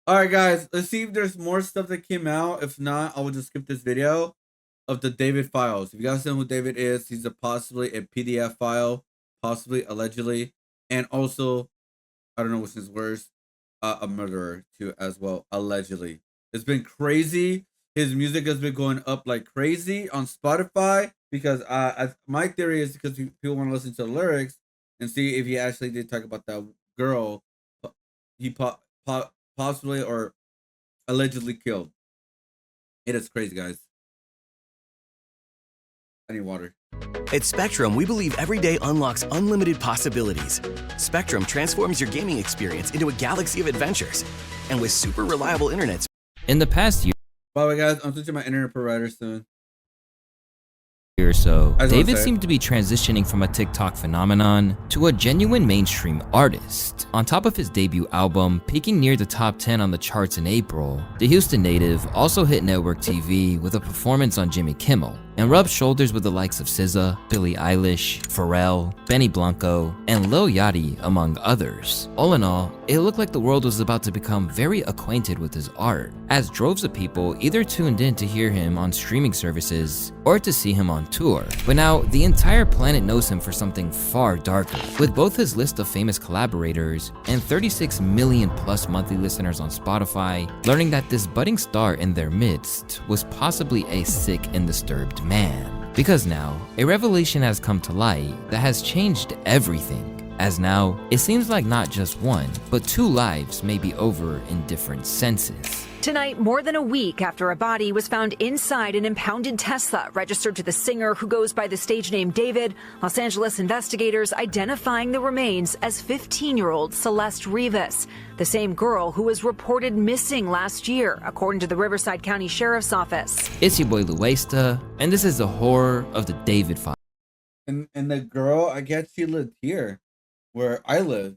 Alright, guys, let's see if there's more stuff that came out. If not, I will just skip this video of the David files. If you guys know who David is, he's possibly a PDF file, possibly, allegedly, and also, I don't know what's his words, a murderer too, as well, allegedly. It's been crazy. His music has been going up like crazy on Spotify because my theory is because people want to listen to the lyrics and see if he actually did talk about that girl he possibly or allegedly killed. It is crazy, guys. I need water. At Spectrum, we believe every day unlocks unlimited possibilities. Spectrum transforms your gaming experience into a galaxy of adventures. And with super reliable internet. In the past year By the way, guys, I'm switching my internet provider soon. or so, David seemed to be transitioning from a TikTok phenomenon to a genuine mainstream artist. On top of his debut album, peaking near the top 10 on the charts in April, the Houston native also hit network TV with a performance on Jimmy Kimmel, and rubbed shoulders with the likes of SZA, Billie Eilish, Pharrell, Benny Blanco, and Lil Yachty, among others. All in all, it looked like the world was about to become very acquainted with his art, as droves of people either tuned in to hear him on streaming services or to see him on tour. But now, the entire planet knows him for something far darker, with both his list of famous collaborators and 36 million plus monthly listeners on Spotify learning that this budding star in their midst was possibly a sick and disturbed man. Because now, a revelation has come to light that has changed everything. As now, it seems like not just one, but two lives may be over in different senses. Tonight, more than a week after a body was found inside an impounded Tesla registered to the singer who goes by the stage name David, Los Angeles investigators identifying the remains as 15-year-old Celeste Rivas, the same girl who was reported missing last year, according to the Riverside County Sheriff's Office. It's your boy Louaista, and this is the horror of the David files. And the girl, I guess she lived here, where I live.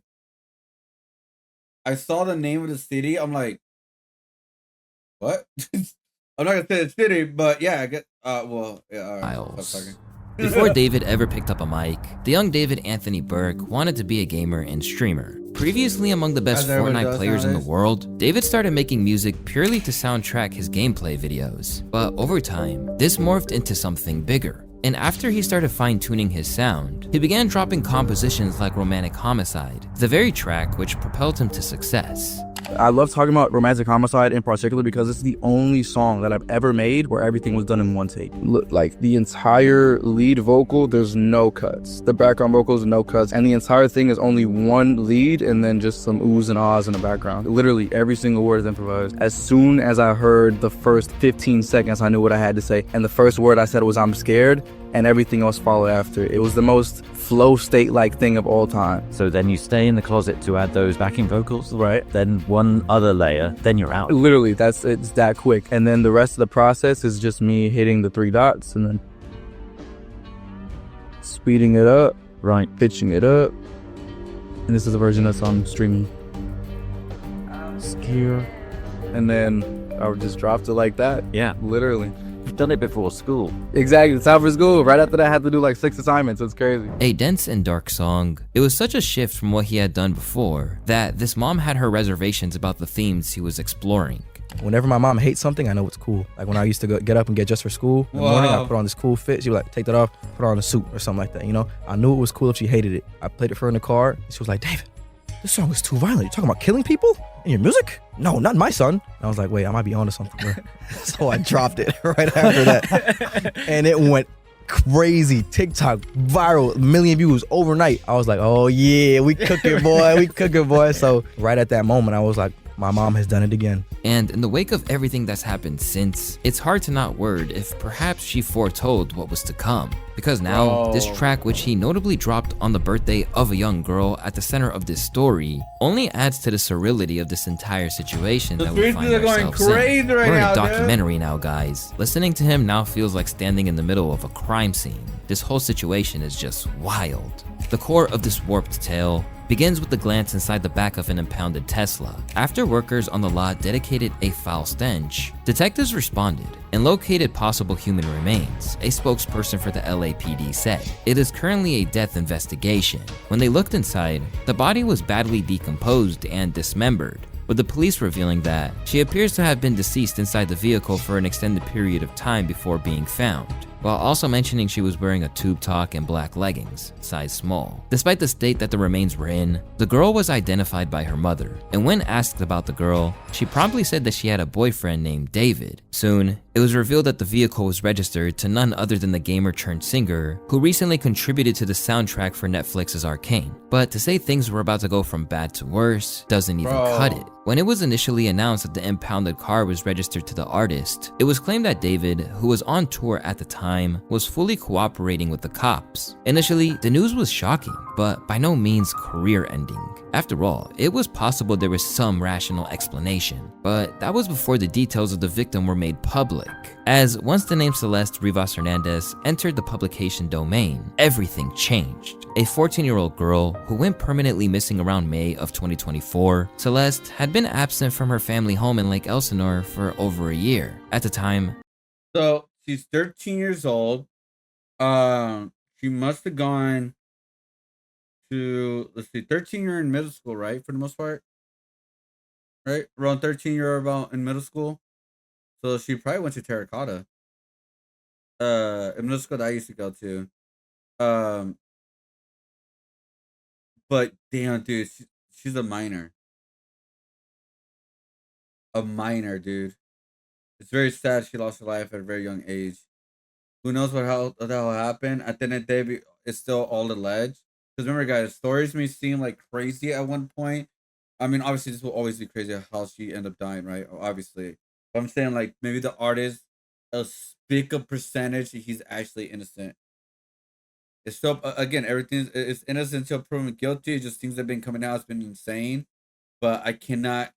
I saw the name of the city. I'm like, what? I'm not gonna say the city, but yeah, I get. Well, yeah. Files. Before David ever picked up a mic, the young David Anthony Burke wanted to be a gamer and streamer. Previously among the best Fortnite players in the world, David started making music purely to soundtrack his gameplay videos. But over time, this morphed into something bigger. And after he started fine-tuning his sound, he began dropping compositions like Romantic Homicide, the very track which propelled him to success. I love talking about Romantic Homicide in particular because it's the only song that I've ever made where everything was done in one take. Look, like the entire lead vocal, there's no cuts. The background vocals, no cuts. And the entire thing is only one lead and then just some oohs and ahs in the background. Literally every single word is improvised. As soon as I heard the first 15 seconds, I knew what I had to say. And the first word I said was, "I'm scared," and everything else followed after. It was the most flow state-like thing of all time. So then you stay in the closet to add those backing vocals, right? Then one other layer, then you're out. Literally, it's that quick. And then the rest of the process is just me hitting the three dots and then speeding it up, right? Pitching it up. And this is the version that's on streaming. Scared. And then I just dropped it like that. Yeah. Literally. You've done it before school. Exactly, it's time for school. Right after that, I had to do like 6 assignments. It's crazy. A dense and dark song, it was such a shift from what he had done before that this mom had her reservations about the themes he was exploring. Whenever my mom hates something, I know it's cool. Like when I used to get up and get dressed for school in the morning, I put on this cool fit. She would like, take that off, put on a suit or something like that, you know? I knew it was cool if she hated it. I played it for her in the car, and she was like, "David, this song is too violent. You're talking about killing people in your music? No, not my son." And I was like, wait, I might be onto something, bro. So I dropped it right after that. And it went crazy. TikTok, viral, 1 million views overnight. I was like, oh yeah, we cooking, boy. We cooking, boy. So right at that moment, I was like, my mom has done it again. And in the wake of everything that's happened since, it's hard to not word if perhaps she foretold what was to come. Because now, this track, which he notably dropped on the birthday of a young girl at the center of this story, only adds to the surreality of this entire situation that we find ourselves in. We're in a documentary now, guys. Listening to him now feels like standing in the middle of a crime scene. This whole situation is just wild. The core of this warped tale begins with the glance inside the back of an impounded Tesla. After workers on the lot dedicated a foul stench, detectives responded and located possible human remains, a spokesperson for the LAPD said. It is currently a death investigation. When they looked inside, the body was badly decomposed and dismembered. with the police revealing that she appears to have been deceased inside the vehicle for an extended period of time before being found, while also mentioning she was wearing a tube top and black leggings, size small. Despite the state that the remains were in, the girl was identified by her mother, and when asked about the girl, she promptly said that she had a boyfriend named David. Soon, it was revealed that the vehicle was registered to none other than the gamer-turned-singer who recently contributed to the soundtrack for Netflix's Arcane. But to say things were about to go from bad to worse doesn't even cut it. When it was initially announced that the impounded car was registered to the artist, it was claimed that David, who was on tour at the time, was fully cooperating with the cops. Initially, the news was shocking, but by no means career-ending. After all, it was possible there was some rational explanation, but that was before the details of the victim were made public. As once the name Celeste Rivas Hernandez entered the publication domain, everything changed. A 14-year-old girl who went permanently missing around May of 2024, Celeste had been absent from her family home in Lake Elsinore for over a year. At the time, so she's 13 years old. She must have gone to, let's see, 13 you're in middle school, right? For the most part, right? Around 13 you're about in middle school. So she probably went to Terracotta. In middle school that I used to go to. But damn, dude, she's a minor. A minor, dude. It's very sad she lost her life at a very young age. Who knows what the hell happened? At the end of the day, it's still all alleged. Because remember, guys, stories may seem like crazy at one point. I mean, obviously, this will always be crazy how she ended up dying, right? Obviously. But I'm saying, like, maybe the artist, a big percentage, he's actually innocent. It's still, again, everything is innocent until proven guilty. It's just things that have been coming out. It's been insane. But I cannot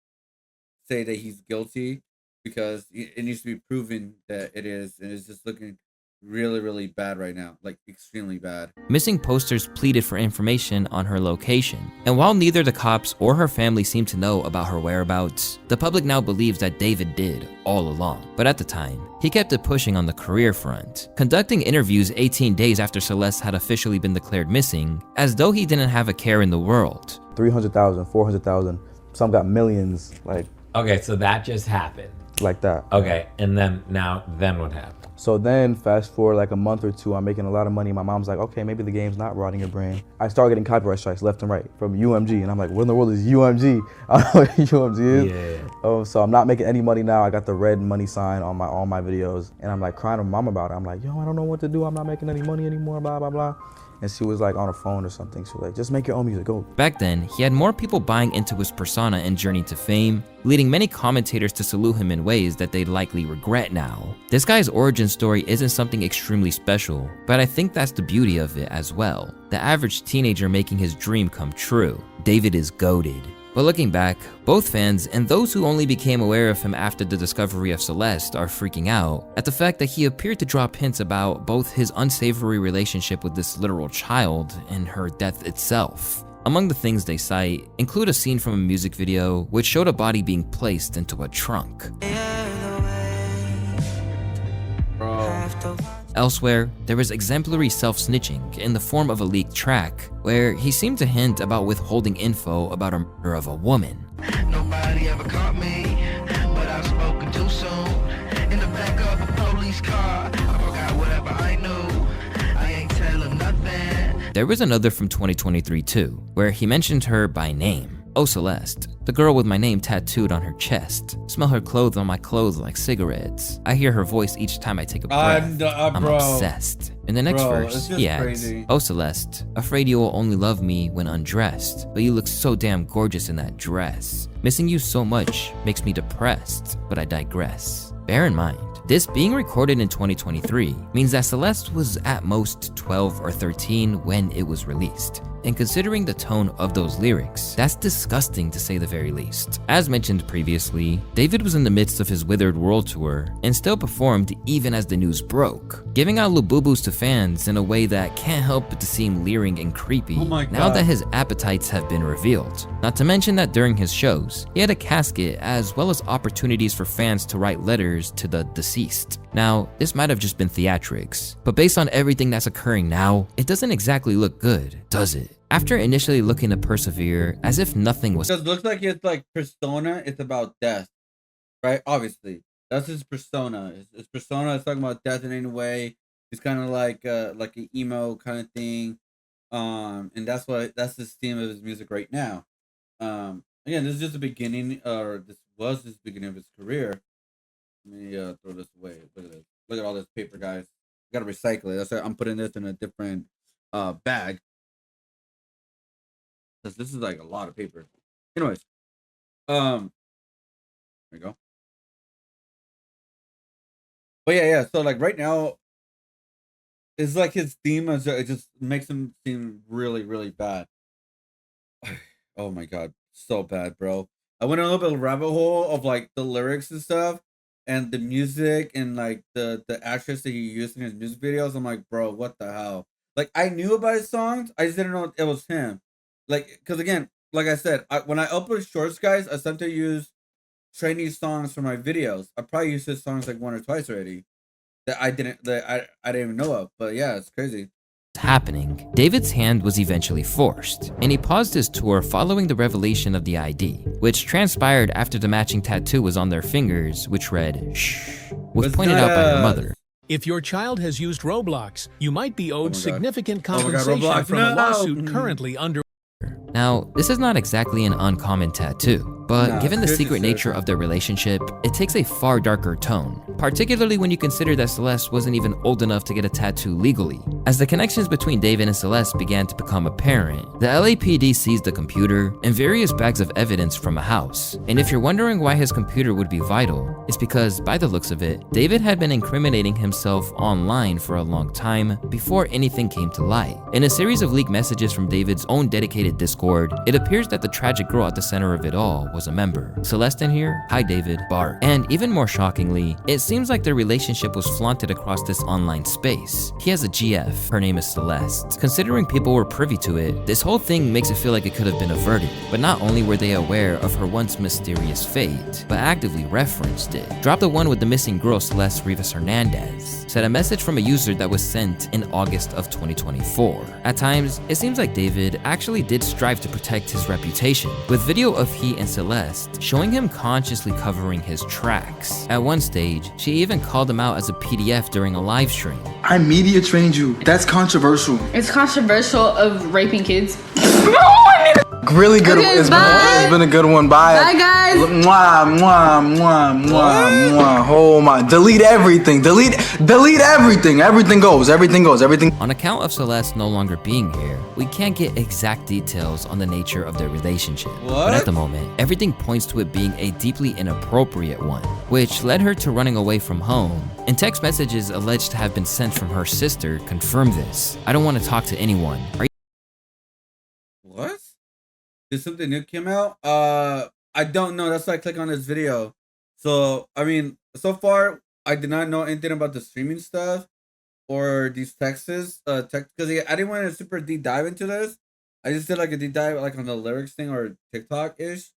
say that he's guilty because it needs to be proven that it is. And it's just looking really, really bad right now, like extremely bad. Missing posters pleaded for information on her location, and while neither the cops or her family seemed to know about her whereabouts, the public now believes that David did all along. But at the time, he kept it pushing on the career front, conducting interviews 18 days after Celeste had officially been declared missing, as though he didn't have a care in the world. 300,000, 400,000, some got millions, like. Okay, so that just happened. Like that. Okay, and then what happened? So then fast forward like a month or two, I'm making a lot of money. My mom's like, okay, maybe the game's not rotting your brain. I start getting copyright strikes left and right from UMG. And I'm like, what in the world is UMG? I don't know what UMG is. Yeah. So I'm not making any money now. I got the red money sign on all my videos. And I'm like crying to my mom about it. I'm like, yo, I don't know what to do. I'm not making any money anymore, blah, blah, blah. And she was like on a phone or something. She was like, just make your own music, go. Back then, he had more people buying into his persona and journey to fame, leading many commentators to salute him in ways that they'd likely regret now. This guy's origin story isn't something extremely special, but I think that's the beauty of it as well. The average teenager making his dream come true. David is goated. But looking back, both fans and those who only became aware of him after the discovery of Celeste are freaking out at the fact that he appeared to drop hints about both his unsavory relationship with this literal child and her death itself. Among the things they cite include a scene from a music video which showed a body being placed into a trunk. Elsewhere, there was exemplary self-snitching in the form of a leaked track, where he seemed to hint about withholding info about a murder of a woman. Nobody ever caught me, but I've spoken too soon. In the back of a police car, I forgot whatever I knew. I ain't telling nothing. There was another from 2023 too, where he mentioned her by name. Oh Celeste, the girl with my name tattooed on her chest. Smell her clothes on my clothes like cigarettes. I hear her voice each time I take a breath. I'm obsessed. In the next verse, he adds, crazy. Oh Celeste, afraid you will only love me when undressed, but you look so damn gorgeous in that dress. Missing you so much makes me depressed, but I digress. Bear in mind, this being recorded in 2023 means that Celeste was at most 12 or 13 when it was released. And considering the tone of those lyrics, that's disgusting to say the very least. As mentioned previously, David was in the midst of his Withered World Tour and still performed even as the news broke, giving out Lububus to fans in a way that can't help but to seem leering and creepy now that his appetites have been revealed. Not to mention that during his shows, he had a casket as well as opportunities for fans to write letters to the deceased. Now, this might have just been theatrics, but based on everything that's occurring now, it doesn't exactly look good, does it? After initially looking to persevere as if nothing was— It looks like it's like persona, it's about death, right? Obviously, that's his persona. His persona is talking about death in any way. It's kind of like an emo kind of thing, and that's the theme of his music right now. Again, this is just the beginning, or this was the beginning of his career. Let me throw this away. Look at this. Look at all this paper, guys. I gotta recycle it. That's why I'm putting this in a different bag. Because this is like a lot of paper. Anyways, there we go. But yeah. So like right now, it's like his theme is it just makes him seem really, really bad. Oh my god, so bad, bro. I went a little bit of a rabbit hole of like the lyrics and stuff, and the music, and like the actress that he used in his music videos. I'm like, bro, what the hell? Like I knew about his songs, I just didn't know it was him. Like, because again, like I said, when I upload shorts, guys, I sometimes use Chinese songs for my videos. I probably used his songs like 1 or twice already that I didn't even know of. But yeah, it's crazy. Happening, David's hand was eventually forced, and he paused his tour following the revelation of the ID, which transpired after the matching tattoo was on their fingers, which read, "Shh," was pointed out by her mother. If your child has used Roblox, you might be owed significant God, compensation from a lawsuit currently under. Now, this is not exactly an uncommon tattoo, but given the secret nature of their relationship, it takes a far darker tone, particularly when you consider that Celeste wasn't even old enough to get a tattoo legally. As the connections between David and Celeste began to become apparent, the LAPD seized the computer and various bags of evidence from a house. And if you're wondering why his computer would be vital, it's because, by the looks of it, David had been incriminating himself online for a long time before anything came to light. In a series of leaked messages from David's own dedicated Discord, it appears that the tragic girl at the center of it all was a member. Celeste in here, hi David, Bart. And even more shockingly, it seems like their relationship was flaunted across this online space. He has a GF, her name is Celeste. Considering people were privy to it, this whole thing makes it feel like it could have been averted. But not only were they aware of her once mysterious fate, but actively referenced it. Drop the one with the missing girl Celeste Rivas Hernandez. Said a message from a user that was sent in August of 2024. At times, it seems like David actually did strive to protect his reputation, with video of he and Celeste showing him consciously covering his tracks. At one stage, she even called him out as a PDF during a live stream. I media trained you. That's controversial. It's controversial of raping kids. Really good. Okay, it's been a good one. Bye. Bye, guys. Mwah, mwah, mwah, mwah, mwah. Oh my. Delete everything. Delete everything. Everything goes. On account of Celeste no longer being here, we can't get exact details on the nature of their relationship. But at the moment, everything points to it being a deeply inappropriate one, which led her to running away from home. And text messages alleged to have been sent from her sister confirm this. I don't want to talk to anyone. What? Did something new came out? I don't know. That's why I click on this video. So, I mean, so far, I did not know anything about the streaming stuff or these texts. Because I didn't want to super deep dive into this. I just did like a deep dive like on the lyrics thing or TikTok-ish.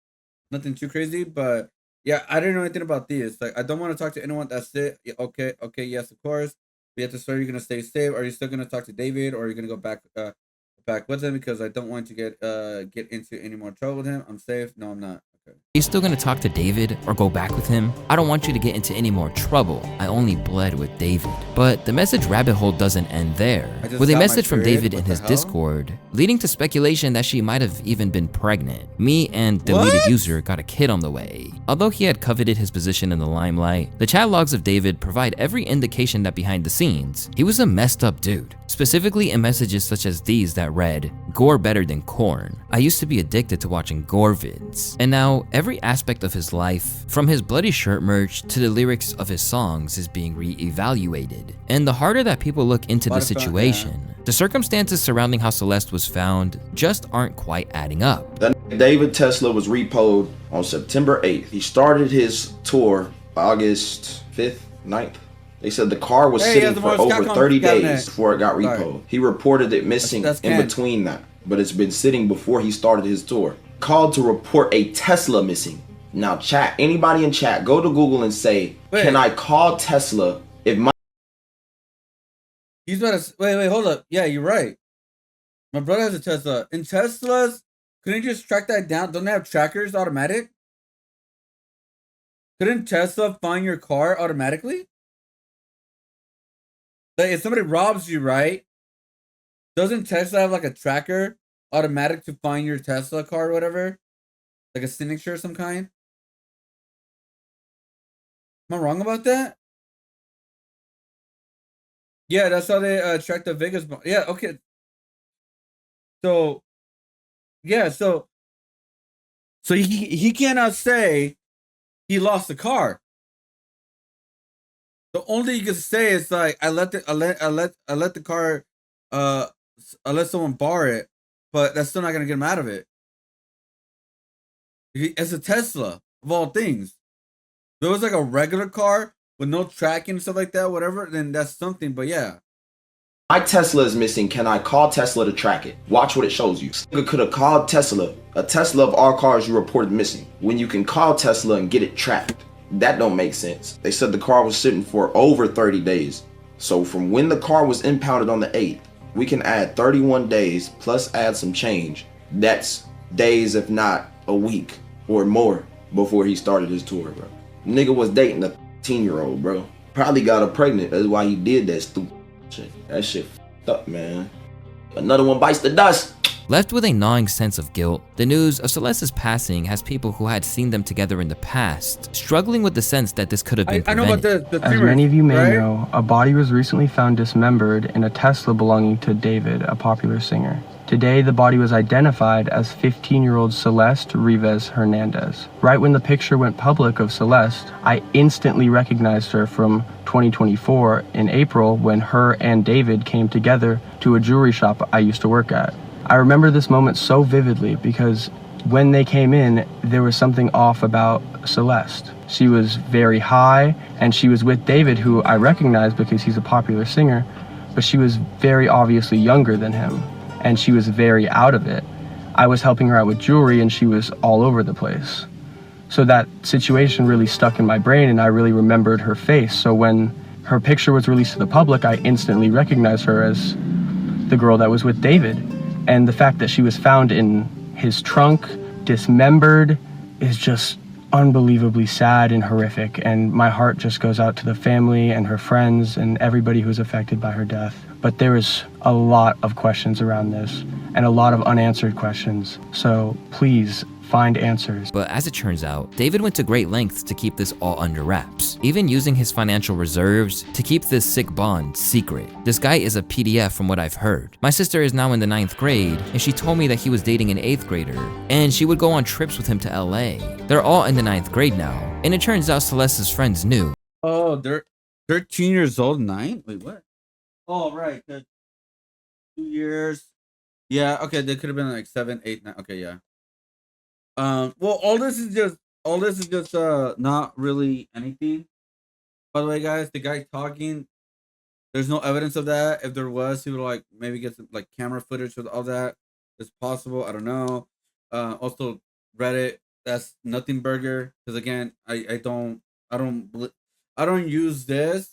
Nothing too crazy, but yeah, I didn't know anything about these. Like, I don't want to talk to anyone. That's it. Yeah, okay, yes, of course. We have to start. You're gonna stay safe. Are you still gonna talk to David, or are you gonna go back with him? Because I don't want to get into any more trouble with him. I'm safe. No, I'm not. Okay. Are you still gonna talk to David or go back with him? I don't want you to get into any more trouble. I only bled with David. But the message rabbit hole doesn't end there. With a message from David in his Discord, leading to speculation that she might have even been pregnant. Me and deleted user got a kid on the way. Although he had coveted his position in the limelight, the chat logs of David provide every indication that behind the scenes, he was a messed up dude. Specifically in messages such as these that read, "Gore better than corn. I used to be addicted to watching gore vids." And now, every aspect of his life, from his bloody shirt merch to the lyrics of his songs, is being re-evaluated. And the harder that people look into the situation, the circumstances surrounding how Celeste was found just aren't quite adding up. David Tesla was repoed on September 8th. He started his tour August 5th, 9th. They said the car was sitting for over 30 days before it got repoed. He reported it missing in between that, but it's been sitting before he started his tour. Called to report a Tesla missing. Now chat, anybody in chat, go to Google and say, can I call Tesla If my He's about to wait, hold up. Yeah, you're right. My brother has a Tesla. In Teslas, couldn't you just track that down? Don't they have trackers automatic? Couldn't Tesla find your car automatically? Like if somebody robs you, right? Doesn't Tesla have like a tracker automatic to find your Tesla car or whatever? Like a signature of some kind? Am I wrong about that? Yeah, that's how they track the Vegas. Yeah, okay. So, yeah, so he cannot say he lost the car. The only thing you can say is like I let the car I let someone borrow it, but that's still not gonna get him out of it. It's a Tesla of all things. If it was like a regular car with no tracking and stuff like that, whatever, then that's something. But yeah. My Tesla is missing. Can I call Tesla to track it? Watch what it shows you. You could have called Tesla. A Tesla of all cars you reported missing. When you can call Tesla and get it tracked. That don't make sense. They said the car was sitting for over 30 days. So from when the car was impounded on the 8th, we can add 31 days plus add some change. That's days if not a week or more before he started his tour, bro. Nigga was dating a 13-year-old, bro. Probably got her pregnant. That's why he did that stupid shit. That shit f***ed up, man. Another one bites the dust. Left with a gnawing sense of guilt, the news of Celeste's passing has people who had seen them together in the past struggling with the sense that this could have been prevented. I know about the As many of you may know, a body was recently found dismembered in a Tesla belonging to David, a popular singer. Today, the body was identified as 15-year-old Celeste Rivas Hernandez. Right when the picture went public of Celeste, I instantly recognized her from 2024 in April when her and David came together to a jewelry shop I used to work at. I remember this moment so vividly because when they came in, there was something off about Celeste. She was very high, and she was with David, who I recognized because he's a popular singer, but she was very obviously younger than him, and she was very out of it. I was helping her out with jewelry, and she was all over the place. So that situation really stuck in my brain, and I really remembered her face. So when her picture was released to the public, I instantly recognized her as the girl that was with David. And the fact that she was found in his trunk, dismembered, is just unbelievably sad and horrific. And my heart just goes out to the family and her friends and everybody who was affected by her death. But there is a lot of questions around this and a lot of unanswered questions. So please find answers. But as it turns out, David went to great lengths to keep this all under wraps, even using his financial reserves to keep this sick bond secret. This guy is a PDF from what I've heard. My sister is now in the 9th grade, and she told me that he was dating an 8th grader, and she would go on trips with him to LA. They're all in the 9th grade now, and it turns out Celeste's friends knew. Oh, they're 13 years old, 9? Wait, what? Oh, right. 2 years. Yeah, okay, they could have been like 7, 8, 9. Okay, yeah. Well, all this is just not really anything. By the way, guys, the guy talking, there's no evidence of that. If there was, he would like maybe get some like camera footage with all that. It's possible. I don't know. Also Reddit, that's nothing burger. Because again, I don't use this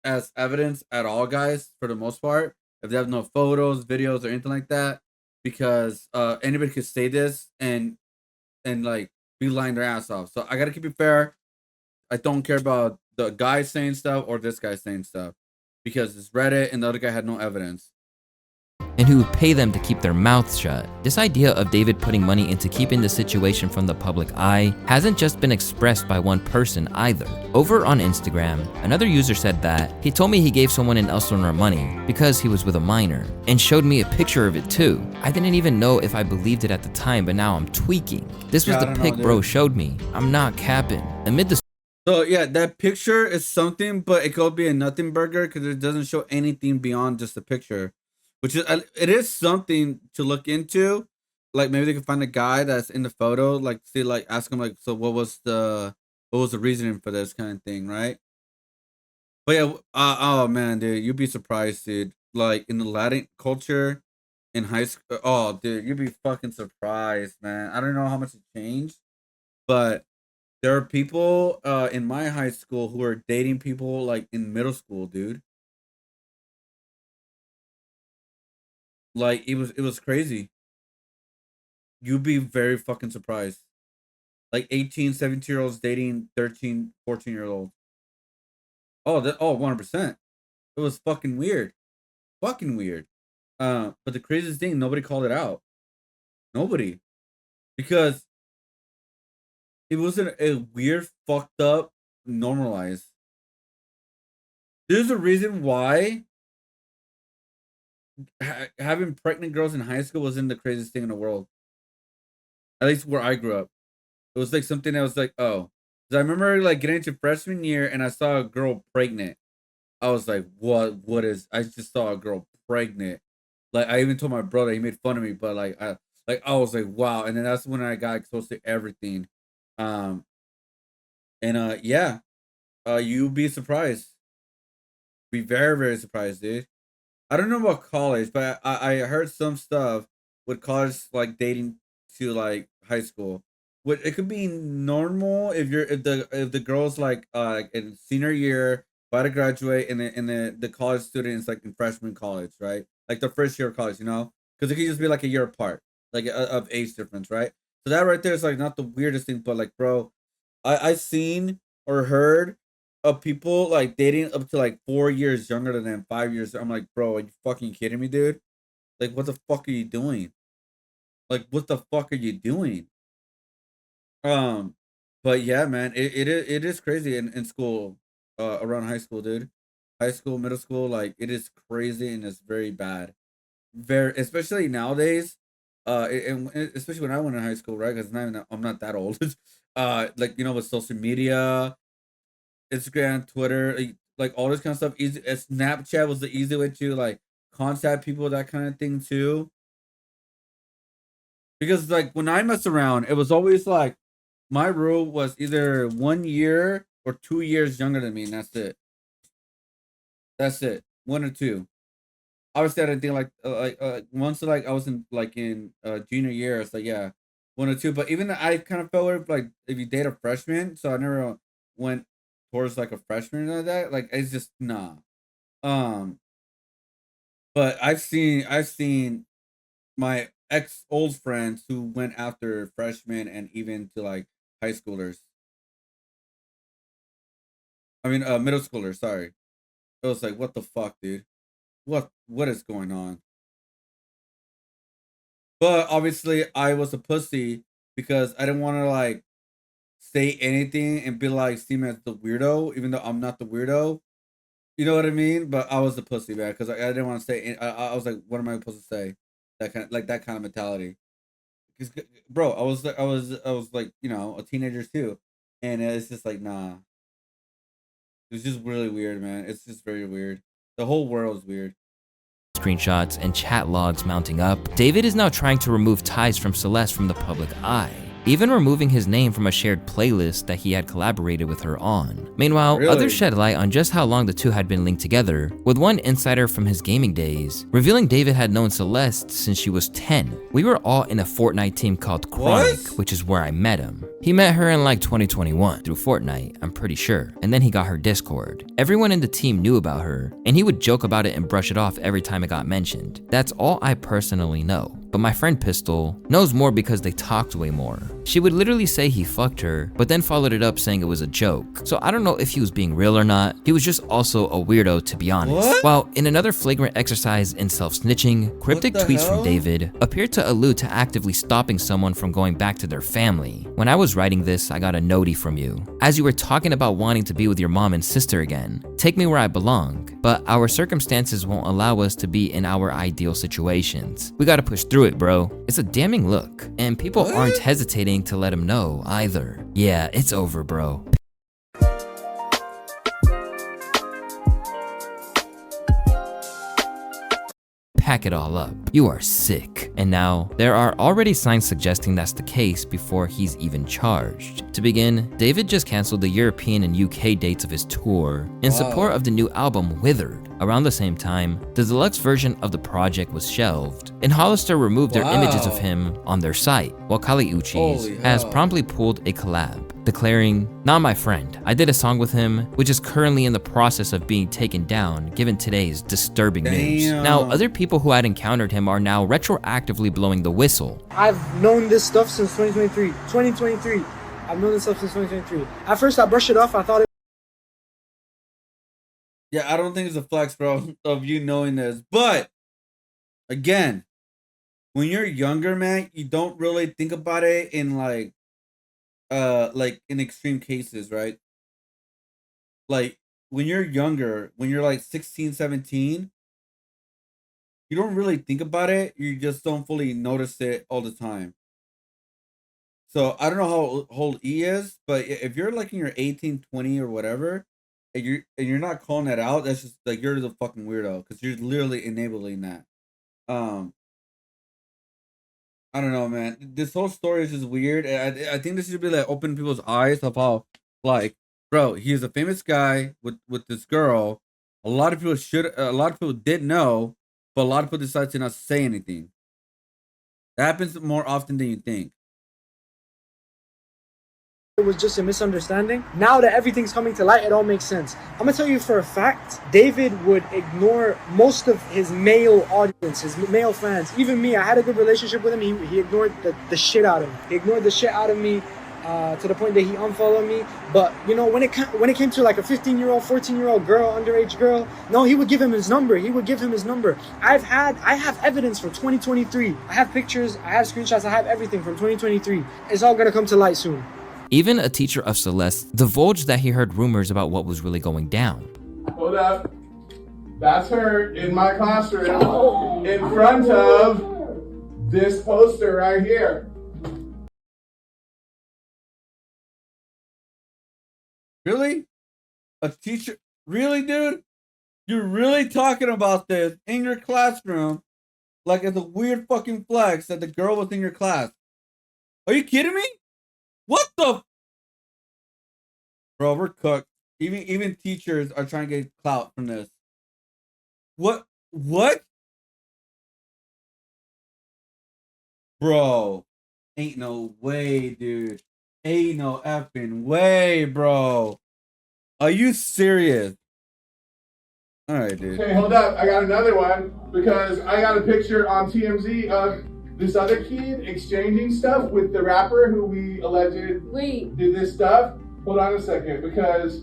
as evidence at all, guys, for the most part. If they have no photos, videos, or anything like that, because anybody could say this and like be lying their ass off. So I gotta keep it fair. I don't care about the guy saying stuff or this guy saying stuff because it's Reddit and the other guy had no evidence. And who would pay them to keep their mouths shut. This idea of David putting money into keeping the situation from the public eye hasn't just been expressed by one person either. Over on Instagram, another user said that he told me he gave someone in El Salvador money because he was with a minor and showed me a picture of it too. I didn't even know if I believed it at the time, but now I'm tweaking. This was the pic bro showed me. I'm not capping. Amid the So yeah, that picture is something, but it could be a nothing burger because it doesn't show anything beyond just the picture. Which is, it is something to look into. Like maybe they can find a guy that's in the photo, like see, like ask him, like, so what was the reasoning for this kind of thing, right? But yeah, oh man, dude, you'd be surprised, dude. Like in the Latin culture, in high school, oh dude, you'd be fucking surprised, man. I don't know how much it changed, but There are people in my high school who are dating people like in middle school, dude. Like it was crazy. You'd be very fucking surprised. Like 18, 17-year-olds dating 13, 14-year-olds. Oh, 100%. It was fucking weird. Fucking weird. But the craziest thing, nobody called it out. Nobody. Because it wasn't a weird, fucked up, normalized. There's a reason why having pregnant girls in high school wasn't the craziest thing in the world. At least where I grew up. It was like something that was like, oh. Because I remember like getting into freshman year and I saw a girl pregnant. I was like, what is, I just saw a girl pregnant. Like I even told my brother, he made fun of me, but I was like, wow. And then that's when I got exposed to everything. Yeah. You'd be surprised. Be very, very surprised, dude. I don't know about college, but I heard some stuff with college like dating to like high school. It could be normal if the girl's like in senior year, about to graduate, and the college student is like in freshman college, right? Like the first year of college, you know, because it could just be like a year apart, like of age difference, right? So that right there is like not the weirdest thing, but like, bro, I seen or heard of people like dating up to like 4 years younger than them, 5 years. I'm like, bro, are you fucking kidding me, dude? Like, what the fuck are you doing? Like, what the fuck are you doing? But yeah, man, it is crazy in school, around high school, dude. High school, middle school, like it is crazy and it's very bad. Very, especially nowadays. And especially when I went in high school, right? Because I'm not that old. Like you know, with social media, Instagram, Twitter, like all this kind of stuff. Easy. Snapchat was the easy way to like contact people, that kind of thing too. Because like when I messed around, it was always like my rule was either 1 year or 2 years younger than me, and that's it. That's it. 1 or 2. Obviously, I didn't think once like I was in junior year, it's like yeah, 1 or 2. But even I kind of felt like if you date a freshman, so I never went towards like a freshman like that. Like it's just nah. But I've seen my ex old friends who went after freshmen and even to like high schoolers. I mean, middle schoolers. Sorry. It was like, what the fuck, dude? What is going on? But obviously, I was a pussy because I didn't want to like say anything and be like seem as the weirdo, even though I'm not the weirdo. You know what I mean? But I was a pussy, man, because I didn't want to say. I was like, what am I supposed to say? That kind of mentality. Because, bro, I was like, you know, a teenager too, and it's just like, nah. It's just really weird, man. It's just very weird. The whole world is weird. Screenshots and chat logs mounting up, David is now trying to remove ties from Celeste from the public eye, even removing his name from a shared playlist that he had collaborated with her on. Meanwhile, Really? others shed light on just how long the two had been linked together, with one insider from his gaming days revealing David had known Celeste since she was 10. We were all in a Fortnite team called Chronic, which is where I met him. He met her in like 2021 through Fortnite, I'm pretty sure, and then he got her Discord. Everyone in the team knew about her, and he would joke about it and brush it off every time it got mentioned. That's all I personally know. But my friend Pistol knows more because they talked way more. She would literally say he fucked her, but then followed it up saying it was a joke. So I don't know if he was being real or not. He was just also a weirdo, to be honest. What? While in another flagrant exercise in self-snitching, cryptic tweets from David appeared to allude to actively stopping someone from going back to their family. When I was writing this, I got a notie from you. As you were talking about wanting to be with your mom and sister again, take me where I belong, but our circumstances won't allow us to be in our ideal situations. We gotta push through it, bro. It's a damning look, and people aren't hesitating to let him know either. Yeah, it's over, bro. Pack it all up. You are sick. And now, there are already signs suggesting that's the case before he's even charged. To begin, David just canceled the European and UK dates of his tour in support of the new album Withered. Around the same time, the deluxe version of the project was shelved, and Hollister removed their images of him on their site, while Kali Uchis has promptly pulled a collab. declaring, "Not my friend. I did a song with him, which is currently in the process of being taken down, given today's disturbing news." Now, other people who had encountered him are now retroactively blowing the whistle. I've known this stuff since 2023. 2023. I've known this stuff since 2023. At first, I brushed it off. I thought it. Yeah, I don't think it's a flex, bro, of you knowing this. But again, when you're younger, man, you don't really think about it in like in extreme cases, right? Like when you're younger, when you're like 16, 17, you don't really think about it. You just don't fully notice it all the time. So I don't know how old E is, but if you're like in your 18, 20 or whatever, and you're not calling that out, that's just like you're the fucking weirdo because you're literally enabling that. I don't know, man. This whole story is just weird. I think this should be like open people's eyes of how, like, bro, he's a famous guy with this girl. A lot of people did know, but a lot of people decide to not say anything. That happens more often than you think. It was just a misunderstanding. Now that everything's coming to light, it all makes sense. I'm gonna tell you for a fact, David would ignore most of his male audience, his male fans. Even me, I had a good relationship with him. He ignored the shit out of me. He ignored the shit out of me to the point that he unfollowed me. But you know, when it came to like a 15-year-old, 14-year-old girl, underage girl, no, he would give him his number. I have evidence from 2023. I have pictures, I have screenshots, I have everything from 2023. It's all gonna come to light soon. Even a teacher of Celeste divulged that he heard rumors about what was really going down. Hold up. That's her in my classroom in front of this poster right here. Really? A teacher? Really, dude? You're really talking about this in your classroom like it's a weird fucking flex that the girl was in your class. Are you kidding me? What the? Bro, we're cooked. Even teachers are trying to get clout from this. What? Bro, ain't no way, dude. Ain't no effing way, bro. Are you serious? All right, dude. Okay, hold up. I got another one because I got a picture on TMZ of this other kid exchanging stuff with the rapper who we alleged did this stuff. Hold on a second, because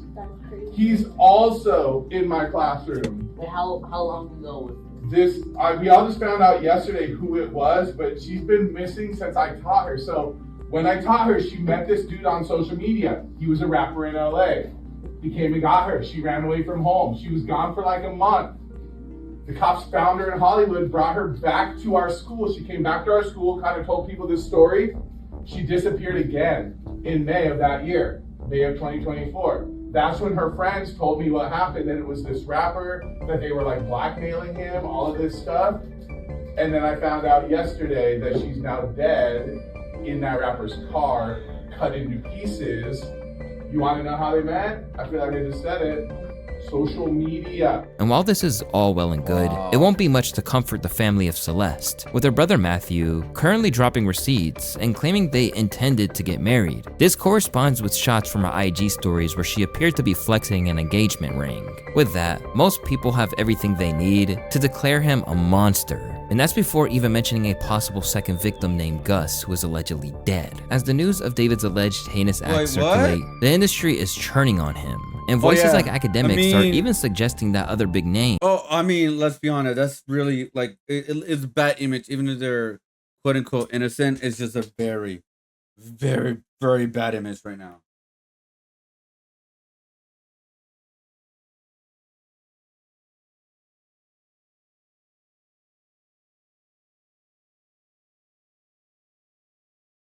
he's also in my classroom. Wait, how long ago was this? We all just found out yesterday who it was, but she's been missing since I taught her. So when I taught her, she met this dude on social media. He was a rapper in LA. He came and got her. She ran away from home. She was gone for like a month. The cops found her in Hollywood, brought her back to our school. She came back to our school, kind of told people this story. She disappeared again in May of that year, May of 2024. That's when her friends told me what happened, that it was this rapper, that they were like blackmailing him, all of this stuff. And then I found out yesterday that she's now dead in that rapper's car, cut into pieces. You want to know how they met? I feel like I just said it. Social media. And while this is all well and good, it won't be much to comfort the family of Celeste, with her brother Matthew currently dropping receipts and claiming they intended to get married. This corresponds with shots from her IG stories where she appeared to be flexing an engagement ring. With that, most people have everything they need to declare him a monster. And that's before even mentioning a possible second victim named Gus, who is allegedly dead. As the news of David's alleged heinous acts circulate, the industry is churning on him. And voices like academics are even suggesting that other big name. Oh, I mean, let's be honest. That's really like it's a bad image. Even if they're quote unquote innocent, it's just a very, very, very bad image right now.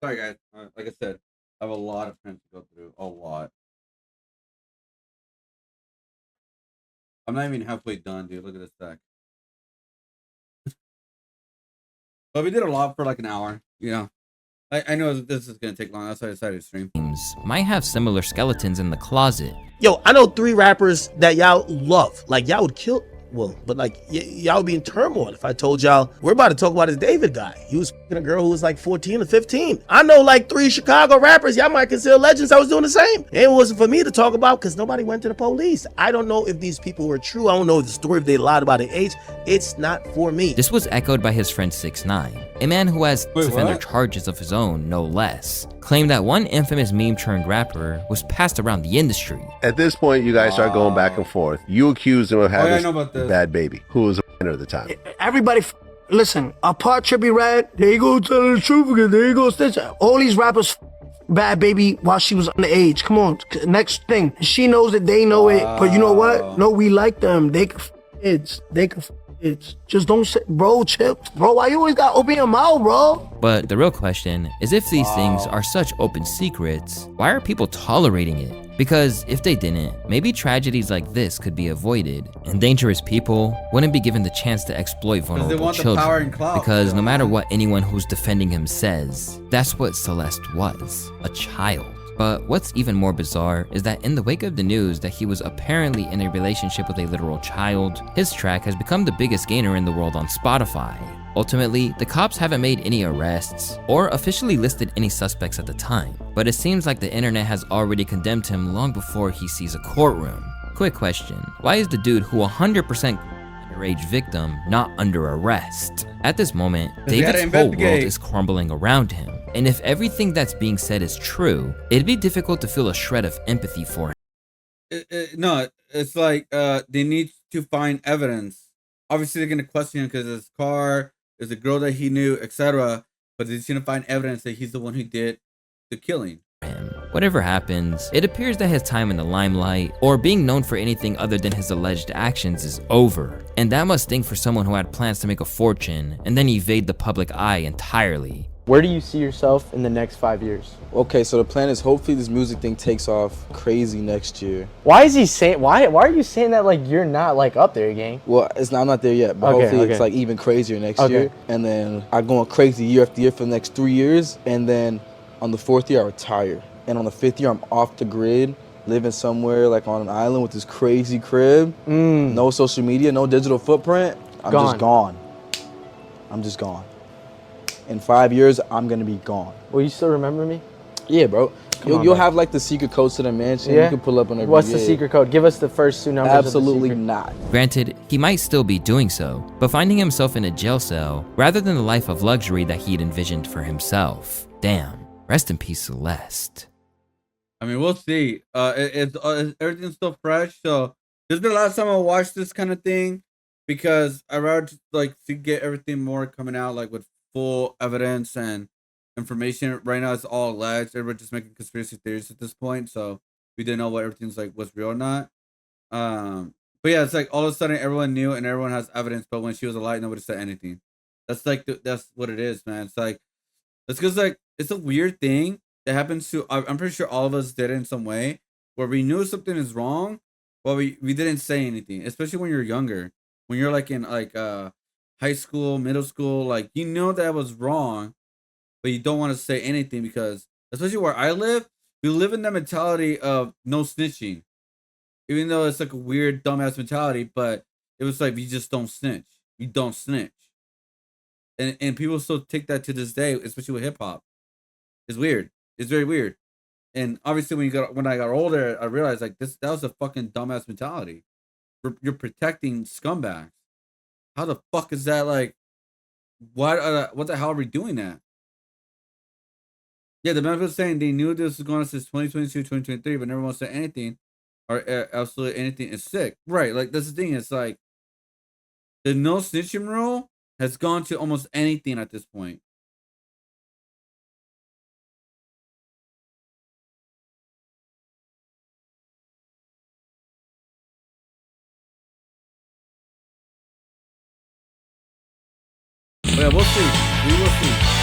Sorry, guys. Like I said, I have a lot of friends to go through. A lot. I'm not even halfway done, dude. Look at this stack. But we did a lot for like an hour, you know. I know this is gonna take long. That's why I decided to stream. Might have similar skeletons in the closet. Yo, I know 3 rappers that y'all love. Like, y'all would kill well, but like y'all would be in turmoil if I told y'all we're about to talk about this David guy. He was f***ing a girl who was like 14 or 15. I know like 3 Chicago rappers y'all might consider legends. I was doing the same. It wasn't for me to talk about because nobody went to the police. I don't know if these people were true. I don't know the story, if they lied about their age. It's not for me. This was echoed by his friend 6ix9ine, a man who has offender charges of his own, no less, claimed that one infamous meme-turned-rapper was passed around the industry. At this point, you guys start going back and forth. You accused him of having a bad baby, who was a minor at the time. Everybody, listen, apart Trippie Redd, there you go telling the truth again, there you go Stitch. All these rappers bad baby while she was underage. Come on, next thing. She knows it, they know it, but you know what? No, we like them. They can kids. They can kids. Just don't say, bro, chill. Bro, why you always gotta open your mouth, bro? But the real question is, if these things are such open secrets, why are people tolerating it? Because if they didn't, maybe tragedies like this could be avoided, and dangerous people wouldn't be given the chance to exploit vulnerable children. Because no matter what anyone who's defending him says, that's what Celeste was, a child. But what's even more bizarre is that in the wake of the news that he was apparently in a relationship with a literal child, his track has become the biggest gainer in the world on Spotify. Ultimately, the cops haven't made any arrests or officially listed any suspects at the time, but it seems like the internet has already condemned him long before he sees a courtroom. Quick question, why is the dude who 100% underage victim not under arrest? At this moment, David's whole world is crumbling around him, and if everything that's being said is true, it'd be difficult to feel a shred of empathy for him. No, it's like they need to find evidence. Obviously, they're gonna question him because his car, there's a girl that he knew, etc. But they're just gonna find evidence that he's the one who did the killing. Whatever happens, it appears that his time in the limelight, or being known for anything other than his alleged actions, is over. And that must sting for someone who had plans to make a fortune and then evade the public eye entirely. Where do you see yourself in the next 5 years? Okay, so the plan is hopefully this music thing takes off crazy next year. Why is he saying? Why are you saying that like you're not like up there, gang? Well, I'm not there yet, but hopefully it's like even crazier next year. And then I'm going crazy year after year for the next 3 years, and then on the 4th year I retire, and on the 5th year I'm off the grid, living somewhere like on an island with this crazy crib, no social media, no digital footprint. I'm just gone. I'm just gone. In 5 years, I'm gonna be gone. Will you still remember me? Yeah, bro. You'll have like the secret codes to the mansion. Yeah? You can pull up on every. What's the secret code? Give us the first 2 numbers. Absolutely of the not. Granted, he might still be doing so, but finding himself in a jail cell rather than the life of luxury that he'd envisioned for himself. Damn. Rest in peace, Celeste. I mean, we'll see. Everything's still fresh, so this is the last time I watched this kind of thing because I rather like to get everything more coming out like with full evidence and information. Right now, it's all alleged. Everybody's just making conspiracy theories at this point, so we didn't know what everything's like was real or not. But yeah, it's like all of a sudden everyone knew and everyone has evidence, but when she was alive, nobody said anything. That's like that's what it is, man. It's like it's because like it's a weird thing that happens to. I'm pretty sure all of us did it in some way where we knew something is wrong, but we didn't say anything. Especially when you're younger, when you're like in like high school, middle school, like you know that was wrong, but you don't want to say anything because, especially where I live, we live in the mentality of no snitching, even though it's like a weird dumbass mentality. But it was like you just don't snitch, you don't snitch, and people still take that to this day, especially with hip hop. It's weird. It's very weird. And obviously, when I got older, I realized like that was a fucking dumbass mentality. You're protecting scumbags. How the fuck is that like? What the hell are we doing that? Yeah, the man was saying they knew this was going on since 2022, 2023, but never wants to say anything or absolutely anything is sick. Right, like that's the thing. It's like the no snitching rule has gone to almost anything at this point. But yeah, we'll see. We will see.